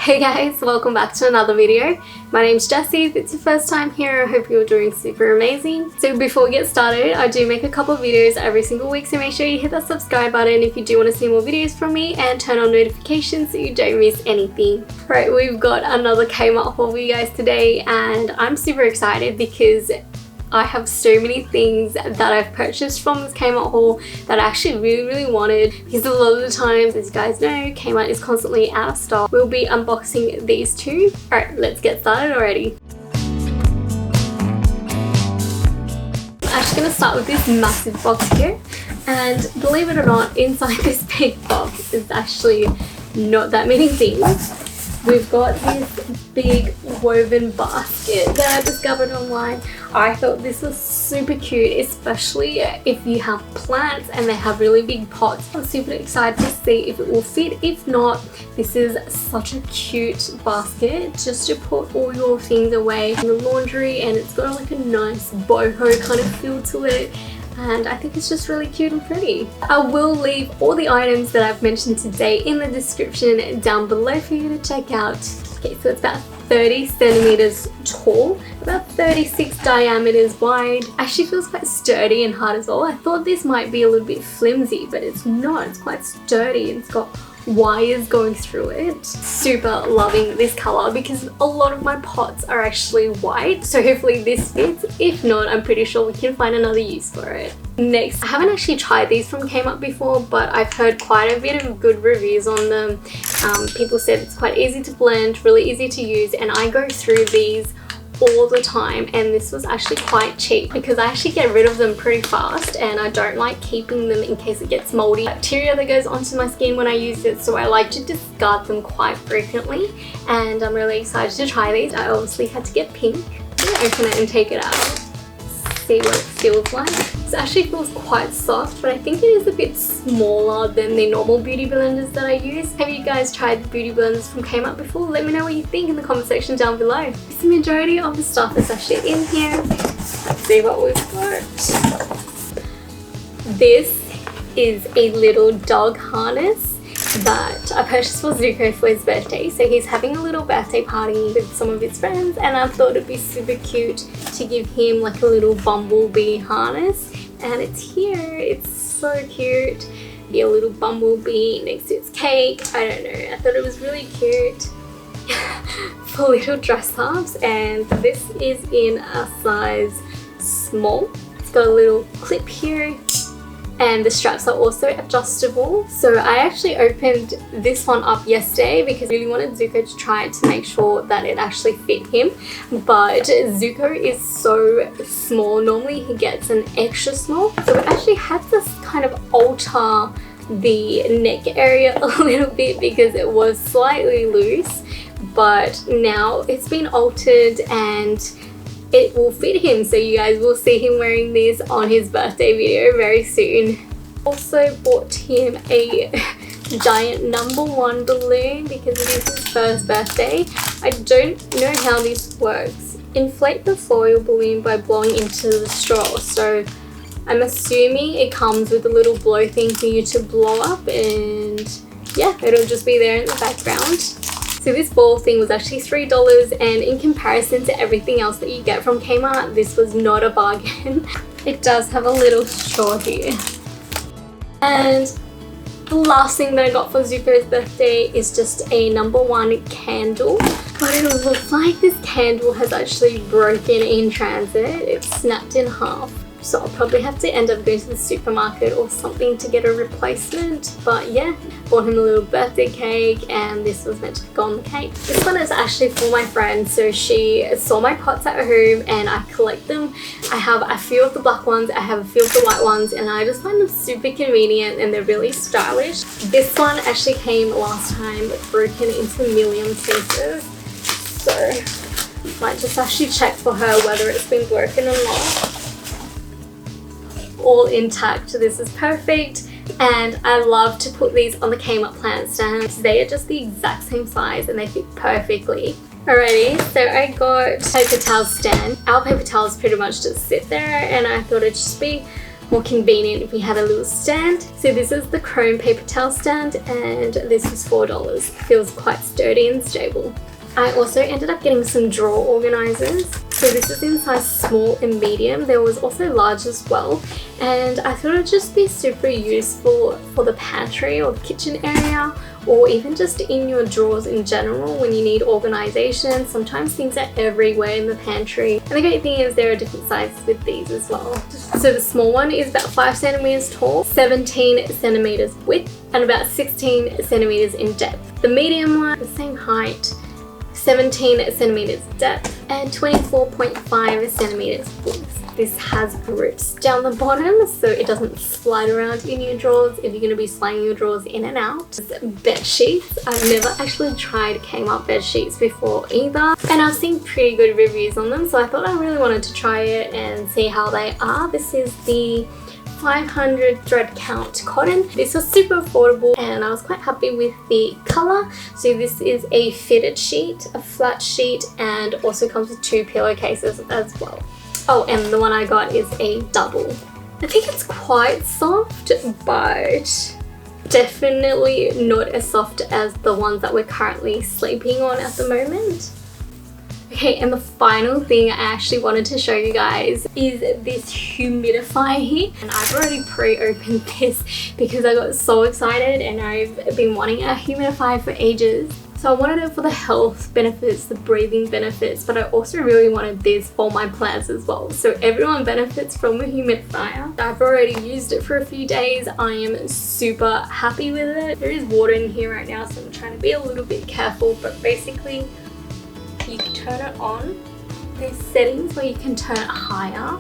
Hey guys, welcome back to another video. My name's Jessie. If it's your first time here, I hope you're doing super amazing. So before we get started, I do make a couple of videos every single week, so make sure you hit that subscribe button if you do want to see more videos from me and turn on notifications so you don't miss anything. Right, we've got another Kmart haul for you guys today and I'm super excited because I have so many things that I've purchased from this Kmart haul that I actually really wanted, because a lot of the times, as you guys know, Kmart is constantly out of stock. We'll be unboxing these two. Alright, let's get started already. I'm actually going to start with this massive box here, and believe it or not, inside this big box is actually not that many things. We've got this big woven basket that I discovered online. I thought this was super cute, especially if you have plants and they have really big pots. I'm super excited to see if it will fit. If not, this is such a cute basket just to put all your things away in the laundry, and it's got like a nice boho kind of feel to it. And I think it's just really cute and pretty. I will leave all the items that I've mentioned today in the description down below for you to check out. Okay, so it's about 30 centimeters tall, about 36 diameters wide. Actually feels quite sturdy and hard as well. I thought this might be a little bit flimsy, but it's not. It's quite sturdy and it's got wires going through it. Super loving this color because a lot of my pots are actually white, so hopefully this fits. If not, I'm pretty sure we can find another use for it. Next, I haven't actually tried these from Kmart before, but I've heard quite a bit of good reviews on them. People said it's quite easy to blend, really easy to use, and I go through these all the time, and this was actually quite cheap because I actually get rid of them pretty fast and I don't like keeping them in case it gets moldy bacteria that goes onto my skin when I use it, so I like to discard them quite frequently, and I'm really excited to try these. I obviously had to get pink. I'm gonna open it and take it out, see what it feels like. This actually feels quite soft, but I think it is a bit smaller than the normal beauty blenders that I use. Have you guys tried the beauty blenders from Kmart before? Let me know what you think in the comment section down below. The majority of the stuff is actually in here. Let's see what we've got. This is a little dog harness that I purchased for Zuko for his birthday. So he's having a little birthday party with some of his friends, and I thought it'd be super cute to give him like a little bumblebee harness, and it's here. It's so cute. Be a little bumblebee next to its cake. I don't know, I thought it was really cute for little dress ups, and this is in a size small. It's got a little clip here, and the straps are also adjustable. So I actually opened this one up yesterday because I really wanted Zuko to try it to make sure that it actually fit him, but Zuko is so small. Normally he gets an extra small, so we actually had to kind of alter the neck area a little bit because it was slightly loose, but now it's been altered and it will fit him, so you guys will see him wearing this on his birthday video very soon. Also bought him a giant #1 balloon because it is his first birthday. I don't know how this works. Inflate the foil balloon by blowing into the straw, so I'm assuming it comes with a little blow thing for you to blow up, and yeah, it'll just be there in the background. So this ball thing was actually $3, and in comparison to everything else that you get from Kmart, this was not a bargain. It does have a little straw here. And the last thing that I got for Zuko's birthday is just a #1 candle. But it looks like this candle has actually broken in transit. It's snapped in half. So I'll probably have to end up going to the supermarket or something to get a replacement. But yeah, bought him a little birthday cake, and this was meant to go on the cake. This one is actually for my friend. So she saw my pots at home and I collect them. I have a few of the black ones, I have a few of the white ones, and I just find them super convenient and they're really stylish. This one actually came last time broken into a million pieces. So I might just actually check for her whether it's been broken or not. All intact. This is perfect, and I love to put these on the Kmart plant stand because they are just the exact same size and they fit perfectly. Alrighty, so I got paper towel stand. Our paper towels pretty much just sit there, and I thought it'd just be more convenient if we had a little stand. So this is the chrome paper towel stand, and this was $4. Feels quite sturdy and stable. I also ended up getting some drawer organizers. So this is in size small and medium. There was also large as well. And I thought it would just be super useful for the pantry or the kitchen area, or even just in your drawers in general when you need organization. Sometimes things are everywhere in the pantry. And the great thing is there are different sizes with these as well. So the small one is about 5 centimeters tall, 17 centimeters width, and about 16 centimeters in depth. The medium one, the same height, 17 centimeters depth and 24.5 centimeters width. This has grips down the bottom so it doesn't slide around in your drawers if you're going to be sliding your drawers in and out. Bed sheets. I've never actually tried Kmart bed sheets before either, and I've seen pretty good reviews on them, so I thought I really wanted to try it and see how they are. This is the 500 thread count cotton. This was super affordable and I was quite happy with the color. So this is a fitted sheet, a flat sheet, and also comes with 2 pillowcases as well. Oh, and the one I got is a double. I think it's quite soft, but definitely not as soft as the ones that we're currently sleeping on at the moment. Okay, and the final thing I actually wanted to show you guys is this humidifier here. And I've already pre-opened this because I got so excited and I've been wanting a humidifier for ages. So I wanted it for the health benefits, the breathing benefits, but I also really wanted this for my plants as well. So everyone benefits from a humidifier. I've already used it for a few days. I am super happy with it. There is water in here right now, so I'm trying to be a little bit careful, but basically you can turn it on. There's settings where you can turn it higher,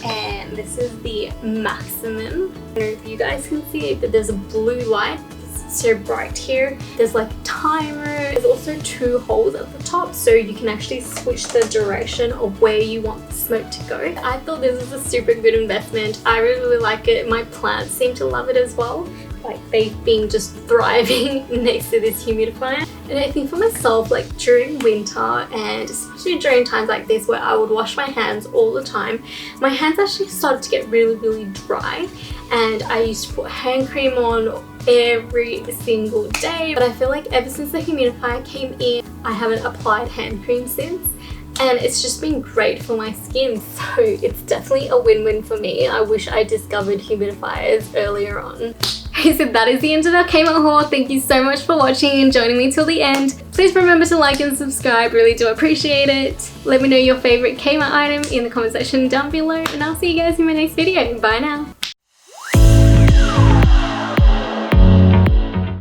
and this is the maximum. I don't know if you guys can see it, but there's a blue light. It's so bright here. There's like a timer. There's also 2 holes at the top, so you can actually switch the direction of where you want the smoke to go. I thought this was a super good investment. I really like it. My plants seem to love it as well. Like, they've been just thriving next to this humidifier. And I think for myself, like during winter and especially during times like this where I would wash my hands all the time, my hands actually started to get really dry, and I used to put hand cream on every single day. But I feel like ever since the humidifier came in, I haven't applied hand cream since. And it's just been great for my skin, so it's definitely a win-win for me. I wish I discovered humidifiers earlier on. Okay, so that is the end of our Kmart haul. Thank you so much for watching and joining me till the end. Please remember to like and subscribe, really do appreciate it. Let me know your favorite Kmart item in the comment section down below, and I'll see you guys in my next video. Bye now.